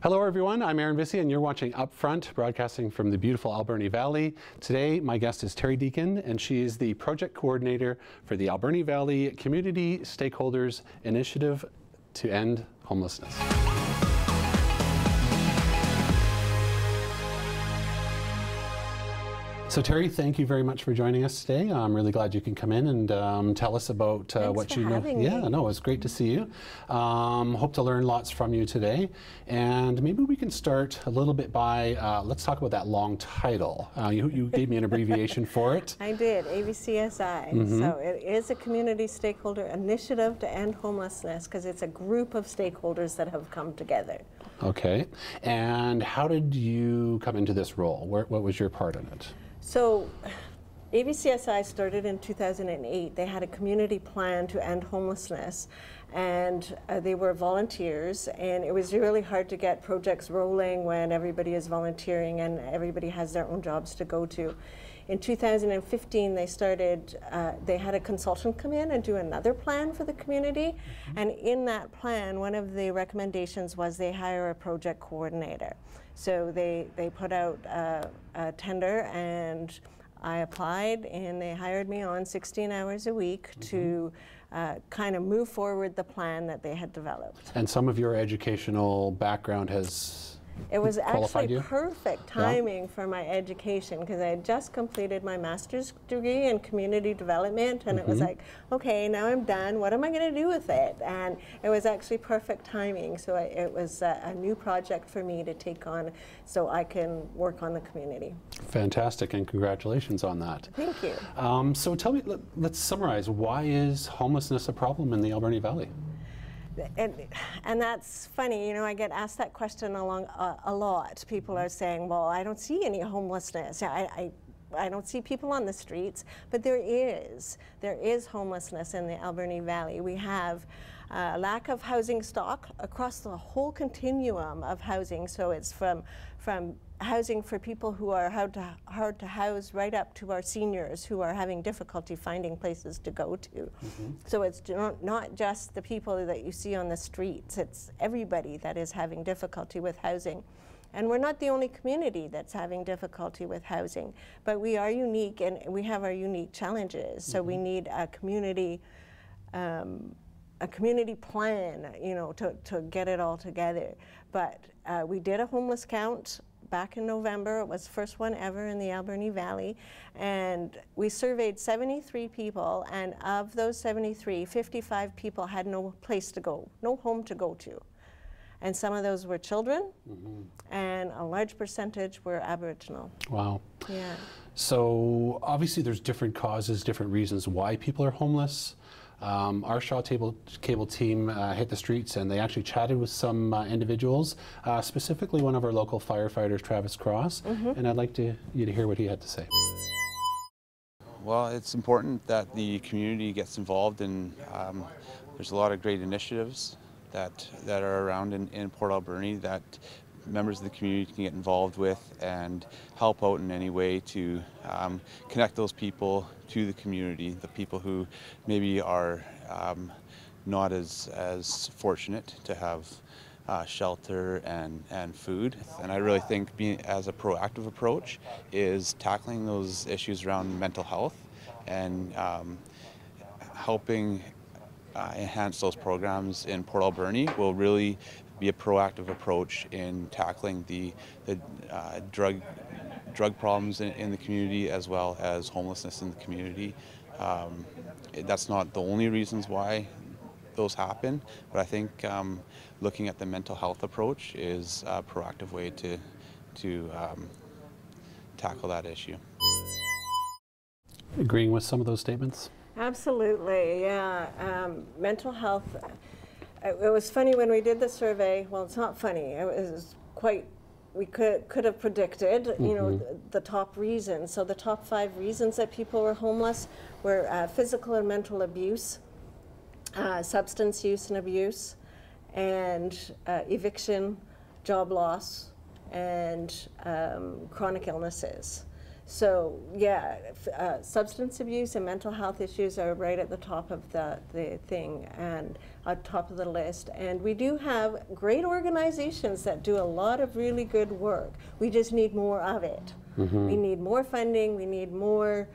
Hello everyone, I'm Vissia and you're watching Upfront, broadcasting from the beautiful Alberni Valley. Today my guest is Terry Deakin and she is the project coordinator for the Alberni Valley Community Stakeholders Initiative to End Homelessness. So Terry, thank you very much for joining us today. I'm really glad you can come in and tell us about what you know. Yeah, no, it's great to see you. Hope to learn lots from you today. And maybe we can start a little bit by, let's talk about that long title. You gave me an abbreviation for it. I did, AVCSI. So it is a community stakeholder initiative to end homelessness because it's a group of stakeholders that have come together. Okay. And how did you come into this role? What was your part in it? So AVCSI started in 2008. They had a community plan to end homelessness, and they were volunteers, and it was really hard to get projects rolling when everybody is volunteering and everybody has their own jobs to go to. In 2015, they started, they had a consultant come in and do another plan for the community, and in that plan, one of the recommendations was they hire a project coordinator. So they put out a tender, and I applied, and they hired me on 16 hours a week to kind of move forward the plan that they had developed. And some of your educational background has It was actually you? perfect timing for my education because I had just completed my master's degree in community development, and it was like, okay, now I'm done. What am I going to do with it? And it was actually perfect timing. So it was a new project for me to take on so I can work on the community. Fantastic, and congratulations on that. Thank you. So tell me, let's summarize, why is homelessness a problem in the Alberni Valley? And that's funny, you know, I get asked that question a lot. People are saying, well, I don't see any homelessness. I don't see people on the streets, but there is homelessness in the Alberni Valley. We have lack of housing stock across the whole continuum of housing. So it's from housing for people who are hard to house right up to our seniors who are having difficulty finding places to go to. So it's not just the people that you see on the streets, it's everybody that is having difficulty with housing. And we're not the only community that's having difficulty with housing, but we are unique and we have our unique challenges. So we need a community plan, you know, to get it all together. But we did a homeless count back in November. It was the first one ever in the Alberni Valley, and we surveyed 73 people, and of those 73, 55 people had no place to go, no home to go to. And some of those were children, and a large percentage were Aboriginal. Wow. Yeah. So obviously there's different causes, different reasons why people are homeless. Our Shaw Cable team hit the streets and they actually chatted with some individuals, specifically one of our local firefighters, Travis Cross, and I'd like you to hear what he had to say. Well, it's important that the community gets involved, and there's a lot of great initiatives that are around in Port Alberni that members of the community can get involved with and help out in any way to connect those people to the community, the people who maybe are not as fortunate to have shelter and food. And I really think being as a proactive approach is tackling those issues around mental health and helping enhance those programs in Port Alberni will really be a proactive approach in tackling the drug problems in the community as well as homelessness in the community. That's not the only reasons why those happen, but I think looking at the mental health approach is a proactive way to tackle that issue. Agreeing with some of those statements? Absolutely, yeah. Mental health. It was funny when we did the survey. Well, it's not funny. It was quite. We could have predicted, you know, the top reasons. So the top 5 reasons that people were homeless were physical and mental abuse, substance use and abuse, and eviction, job loss, and chronic illnesses. So yeah, substance abuse and mental health issues are right at the top of the thing and at top of the list. And we do have great organizations that do a lot of really good work. We just need more of it. We need more funding. We need more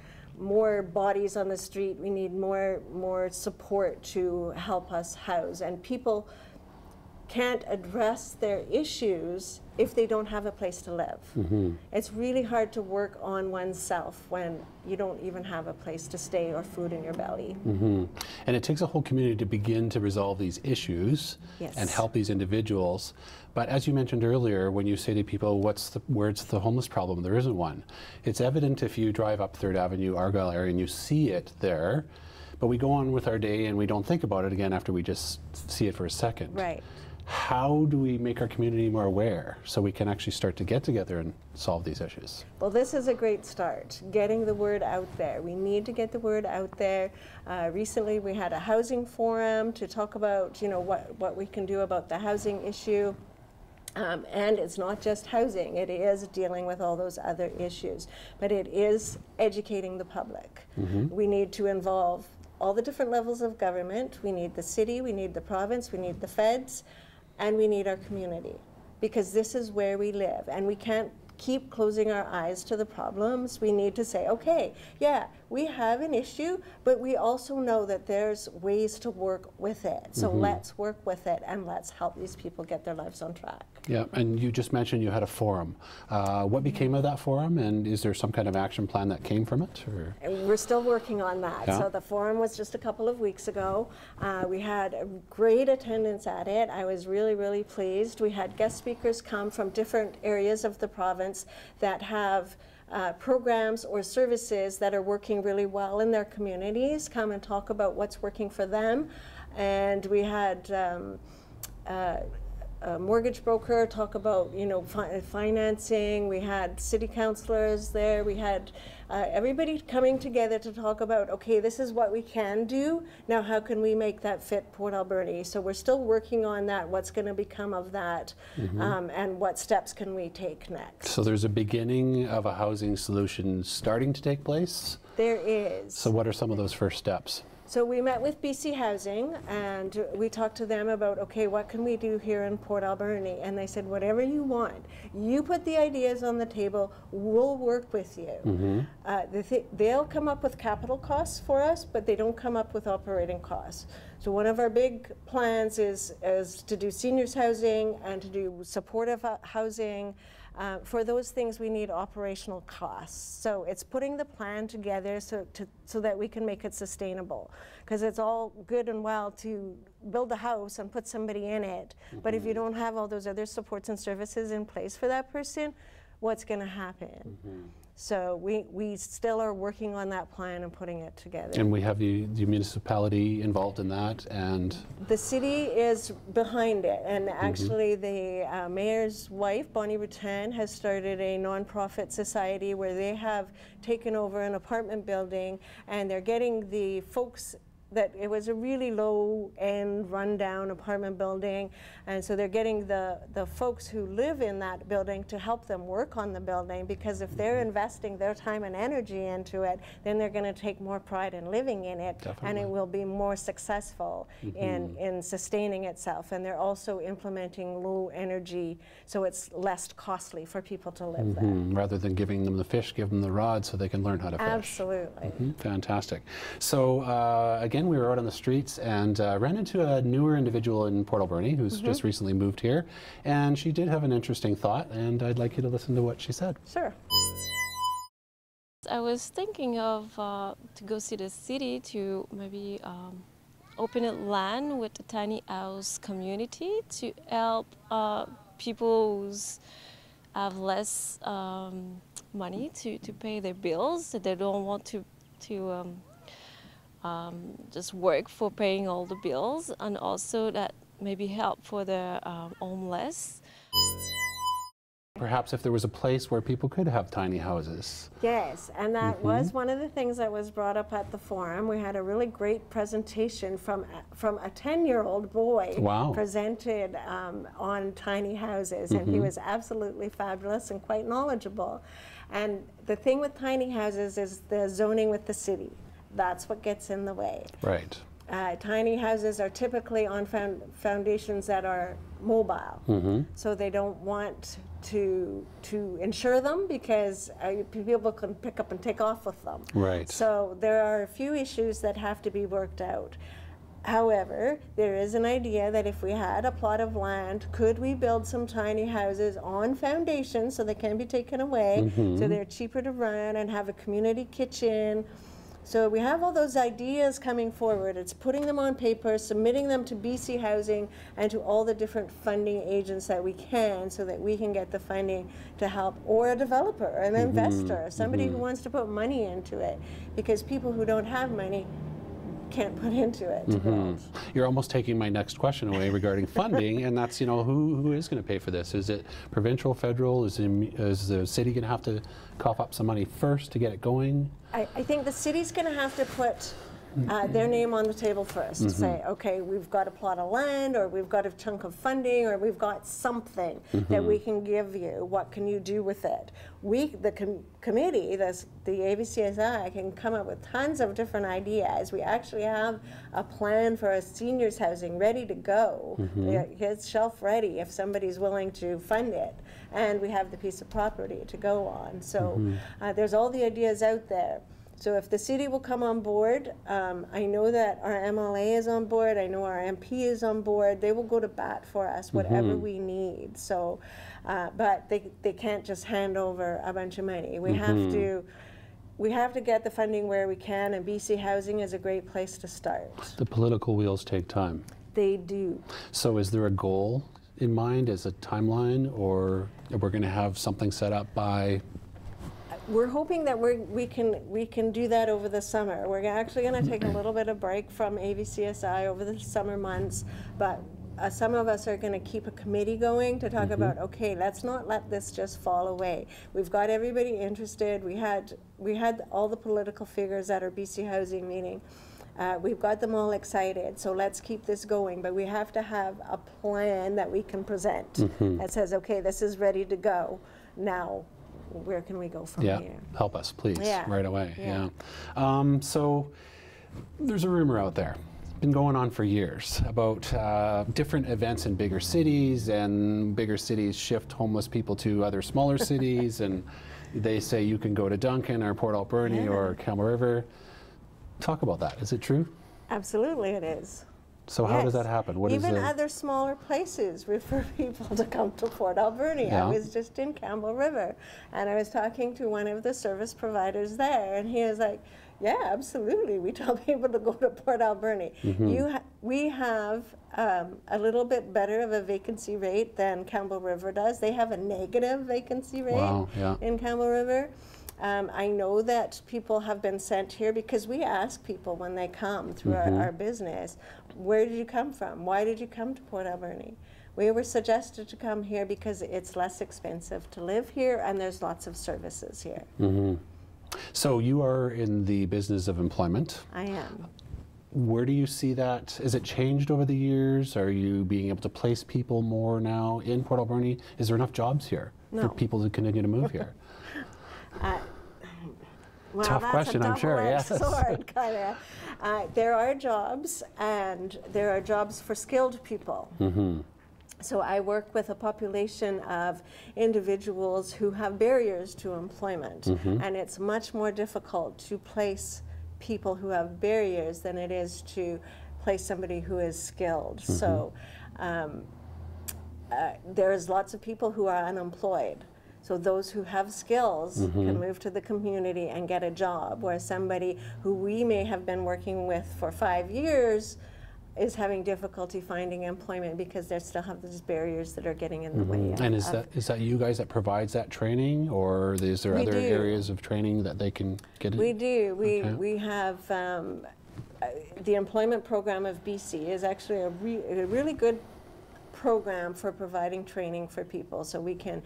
bodies on the street. We need more support to help us house. And people can't address their issues if they don't have a place to live. It's really hard to work on oneself when you don't even have a place to stay or food in your belly. And it takes a whole community to begin to resolve these issues and help these individuals. But as you mentioned earlier, when you say to people, where's the homeless problem? There isn't one. It's evident if you drive up 3rd Avenue, Argyle area, and you see it there, but we go on with our day and we don't think about it again after we just see it for a second. Right. How do we make our community more aware so we can actually start to get together and solve these issues? Well, this is a great start, getting the word out there. We need to get the word out there. Recently we had a housing forum to talk about, you know, what we can do about the housing issue. And it's not just housing, it is dealing with all those other issues, but it is educating the public. We need to involve all the different levels of government. We need the city, we need the province, we need the feds, and we need our community, because this is where we live, and we can't keep closing our eyes to the problems. We need to say, okay, yeah, we have an issue, but we also know that there's ways to work with it. So let's work with it and let's help these people get their lives on track. Yeah, and you just mentioned you had a forum. What became of that forum, and is there some kind of action plan that came from it? Or? We're still working on that. Yeah. So the forum was just a couple of weeks ago. We had a great attendance at it. I was really, really pleased. We had guest speakers come from different areas of the province that have programs or services that are working really well in their communities, come and talk about what's working for them. And we had a mortgage broker talk about, you know, financing. We had city councilors there. We had everybody coming together to talk about, okay, this is what we can do. Now, how can we make that fit Port Alberni? So we're still working on that. What's going to become of that, and what steps can we take next? So there's a beginning of a housing solution starting to take place? There is. So what are some of those first steps? So we met with BC Housing and we talked to them about, okay, what can we do here in Port Alberni? And they said, whatever you want. You put the ideas on the table, we'll work with you. They'll come up with capital costs for us, but they don't come up with operating costs. So one of our big plans is to do seniors housing and to do supportive housing. For those things, we need operational costs. So it's putting the plan together so that we can make it sustainable. Because it's all good and well to build a house and put somebody in it, but if you don't have all those other supports and services in place for that person, what's going to happen? So we still are working on that plan and putting it together. And we have the municipality involved in that, and the city is behind it. And actually, the mayor's wife, Bonnie Rutan, has started a nonprofit society where they have taken over an apartment building, and they're getting the folks that it was a really low-end, run-down apartment building, and so they're getting the folks who live in that building to help them work on the building, because if they're investing their time and energy into it, then they're going to take more pride in living in it, and it will be more successful in sustaining itself. And they're also implementing low energy, so it's less costly for people to live there. Rather than giving them the fish, give them the rod so they can learn how to fish. Absolutely. Fantastic. So again, we were out on the streets and ran into a newer individual in Port Alberni who's just recently moved here, and she did have an interesting thought, and I'd like you to listen to what she said. Sure. I was thinking of to go see the city to maybe open a land with a tiny house community to help people who have less money to pay their bills. So they don't want to just work for paying all the bills, and also that maybe help for the homeless. Perhaps if there was a place where people could have tiny houses. Yes, and that was one of the things that was brought up at the forum. We had a really great presentation from a 10-year-old boy. Wow. Presented on tiny houses, and he was absolutely fabulous and quite knowledgeable. And the thing with tiny houses is the zoning with the city. That's what gets in the way. Right. Tiny houses are typically on foundations that are mobile, so they don't want to insure them because people can pick up and take off with them. Right. So there are a few issues that have to be worked out. However, there is an idea that if we had a plot of land, could we build some tiny houses on foundations so they can be taken away, so they're cheaper to run, and have a community kitchen. So we have all those ideas coming forward. It's putting them on paper, submitting them to BC Housing and to all the different funding agents that we can, so that we can get the funding to help, or a developer, an investor, somebody who wants to put money into it, because people who don't have money can't put into it to build. You're almost taking my next question away regarding funding, and that's, you know, who is going to pay for this? Is it provincial, federal? Is the city going to have to cough up some money first to get it going? I think the city's going to have to put their name on the table first. Say, okay, we've got a plot of land, or we've got a chunk of funding, or we've got something that we can give you. What can you do with it? The committee, the AVCSI, can come up with tons of different ideas. We actually have a plan for a seniors housing ready to go. It's shelf ready if somebody's willing to fund it. And we have the piece of property to go on. So there's all the ideas out there. So if the city will come on board, I know that our MLA is on board, I know our MP is on board, they will go to bat for us, whatever we need. So, but they can't just hand over a bunch of money. We have to get the funding where we can, and BC Housing is a great place to start. The political wheels take time. They do. So is there a goal in mind, as a timeline, or we're going to have something set up by? We're hoping that we can do that over the summer. We're actually going to take a little bit of break from AVCSI over the summer months, but some of us are going to keep a committee going to talk about, okay, let's not let this just fall away. We've got everybody interested. We had all the political figures at our BC Housing meeting. We've got them all excited, so let's keep this going, but we have to have a plan that we can present that says, okay, this is ready to go. Now, where can we go from here? Help us, please, right away. So there's a rumor out there, it's been going on for years, about different events in bigger cities, and bigger cities shift homeless people to other smaller cities, and they say you can go to Deakin or Port Alberni or Campbell River. Talk about that. Is it true? Absolutely it is. So how does that happen? What Even is other smaller places refer people to come to Port Alberni. I was just in Campbell River, and I was talking to one of the service providers there, and he was like, yeah, absolutely. We tell people to go to Port Alberni. We have a little bit better of a vacancy rate than Campbell River does. They have a negative vacancy rate in Campbell River. I know that people have been sent here because we ask people when they come through our business, where did you come from? Why did you come to Port Alberni? We were suggested to come here because it's less expensive to live here, and there's lots of services here. So you are in the business of employment. I am. Where do you see that? Has it changed over the years? Are you being able to place people more now in Port Alberni? Is there enough jobs here for people to continue to move here? Well, tough question, I'm sure. Yes. Sword, kinda. There are jobs, and there are jobs for skilled people. So I work with a population of individuals who have barriers to employment, and it's much more difficult to place people who have barriers than it is to place somebody who is skilled. So there's lots of people who are unemployed. So those who have skills can move to the community and get a job, where somebody who we may have been working with for 5 years is having difficulty finding employment because they still have these barriers that are getting in the way. And is that you guys that provides that training, or is there other areas of training that they can get in? We do. We have the employment program of BC is actually a really good program for providing training for people. So we can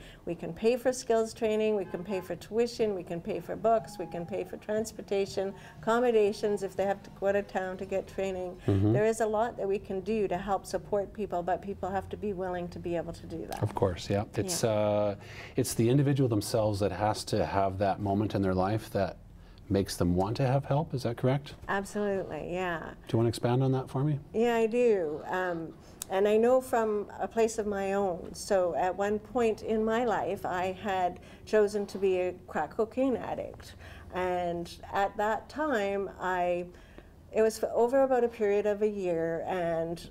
pay for skills training, we can pay for tuition, we can pay for books, we can pay for transportation, accommodations if they have to go out of town to get training. There is a lot that we can do to help support people, but people have to be willing to be able to do that. Of course, yeah. It's the individual themselves that has to have that moment in their life that makes them want to have help. Is that correct? Absolutely, yeah. Do you want to expand on that for me? Yeah, I do. And I know from a place of my own. So at one point in my life, I had chosen to be a crack cocaine addict. And at that time, it was over about a period of a year, and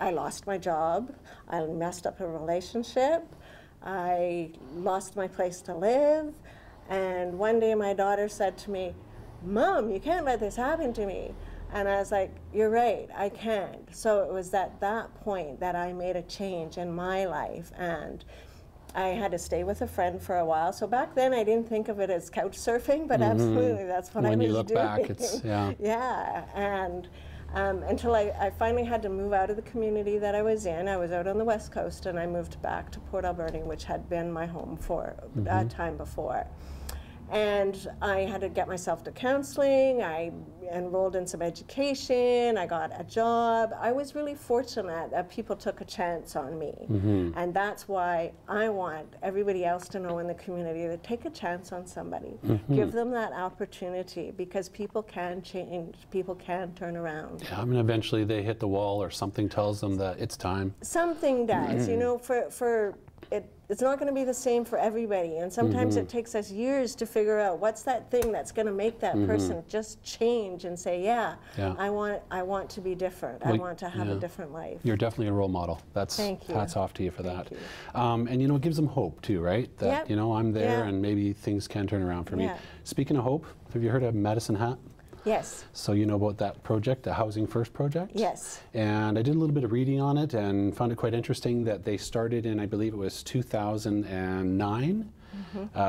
I lost my job, I messed up a relationship, I lost my place to live, and one day my daughter said to me, "Mom, you can't let this happen to me." And I was like, "You're right, I can't." So it was at that point that I made a change in my life, and I had to stay with a friend for a while. So back then I didn't think of it as couch surfing, but absolutely that's what I was doing. When you look back, it's, yeah. Yeah, and until I finally had to move out of the community that I was in. I was out on the West Coast, and I moved back to Port Alberni, which had been my home for a time before. And I had to get myself to counseling, I enrolled in some education, I got a job. I was really fortunate that people took a chance on me. And that's why I want everybody else to know in the community to take a chance on somebody. Give them that opportunity, because people can change, people can turn around. Yeah, I mean, eventually they hit the wall or something tells them that it's time. Something does, you know, it's not going to be the same for everybody, and sometimes it takes us years to figure out what's that thing that's going to make that person just change and say, yeah. I want to be different. I want to have a different life. You're definitely a role model. Thank you. Hats off to you for that. And you know, it gives them hope too, right? That you know, I'm there and maybe things can turn around for me. Speaking of hope, have you heard of Medicine Hat? Yes. So you know about that project, the Housing First project? Yes. And I did a little bit of reading on it and found it quite interesting that they started in, I believe it was 2009,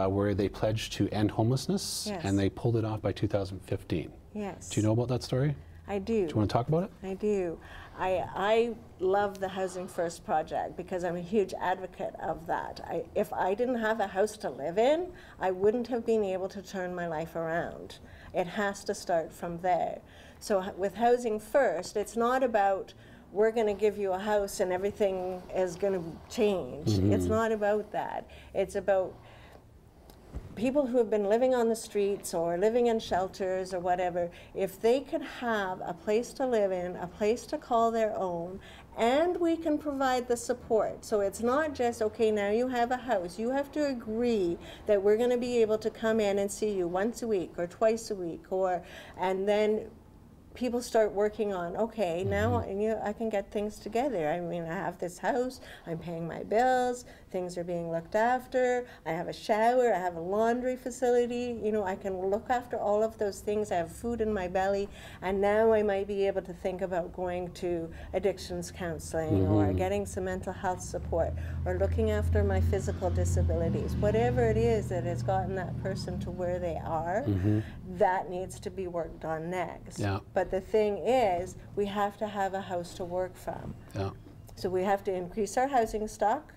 where they pledged to end homelessness, and they pulled it off by 2015. Yes. Do you know about that story? I do. Do you want to talk about it? I do. I love the Housing First project because I'm a huge advocate of that. If I didn't have a house to live in, I wouldn't have been able to turn my life around. It has to start from there. So with Housing First, it's not about we're going to give you a house and everything is going to change. It's not about that. It's about people who have been living on the streets or living in shelters or whatever. If they can have a place to live in, a place to call their own, and we can provide the support. So it's not just, okay, now you have a house. You have to agree that we're going to be able to come in and see you once a week or twice a week, and then people start working on, okay, now I can get things together. I mean, I have this house, I'm paying my bills, things are being looked after, I have a shower, I have a laundry facility, you know, I can look after all of those things, I have food in my belly, and now I might be able to think about going to addictions counseling or getting some mental health support or looking after my physical disabilities. Whatever it is that has gotten that person to where they are, that needs to be worked on next. But the thing is, we have to have a house to work from. So we have to increase our housing stock,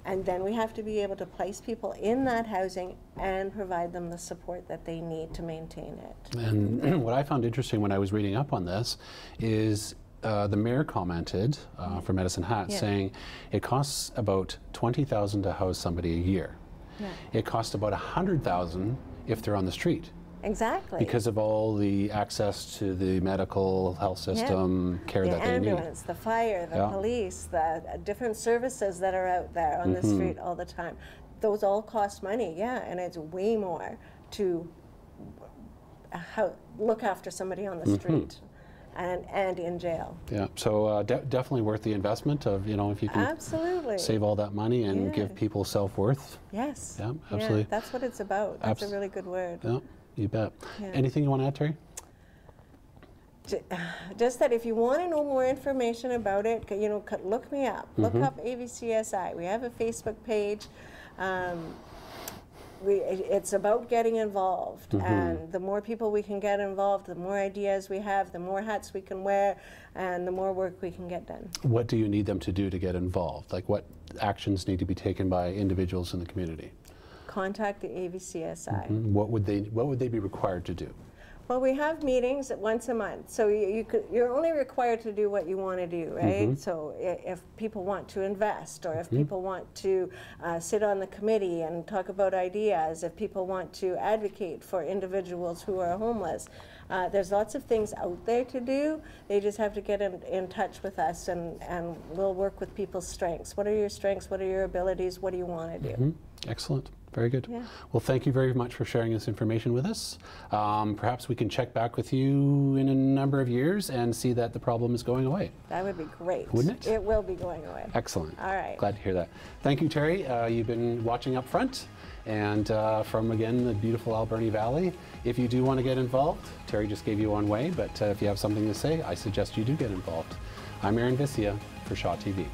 and then we have to be able to place people in that housing and provide them the support that they need to maintain it. And what I found interesting when I was reading up on this is the mayor commented for Medicine Hat saying it costs about $20,000 to house somebody a year. It costs about $100,000 if they're on the street. Exactly. Because of all the access to the medical health system care that they need. The ambulance, the fire, the police, the different services that are out there on the street all the time. Those all cost money, and it's way more to look after somebody on the street and in jail. So definitely worth the investment of, you know, if you can save all that money and give people self-worth. Yes. Yeah, absolutely. That's what it's about. That's a really good word. You bet. Anything you want to add, Terry? Just that if you want to know more information about it, you know, look me up. Look up AVCSI. We have a Facebook page. it's about getting involved, and the more people we can get involved, the more ideas we have, the more hats we can wear, and the more work we can get done. What do you need them to do to get involved? Like, what actions need to be taken by individuals in the community? Contact the AVCSI. What would they be required to do? Well, we have meetings once a month, so you're only required to do what you want to do, right? So if people want to invest, or if people want to sit on the committee and talk about ideas, if people want to advocate for individuals who are homeless, there's lots of things out there to do. They just have to get in touch with us, and we'll work with people's strengths. What are your strengths? What are your abilities? What do you want to do? Excellent. Very good. Yeah. Well, thank you very much for sharing this information with us. Perhaps we can check back with you in a number of years and see that the problem is going away. That would be great. Wouldn't it? It will be going away. Excellent. All right. Glad to hear that. Thank you, Terry. You've been watching Up Front, and from, again, the beautiful Alberni Valley. If you do want to get involved, Terry just gave you one way, but if you have something to say, I suggest you do get involved. I'm Vissia for Shaw TV.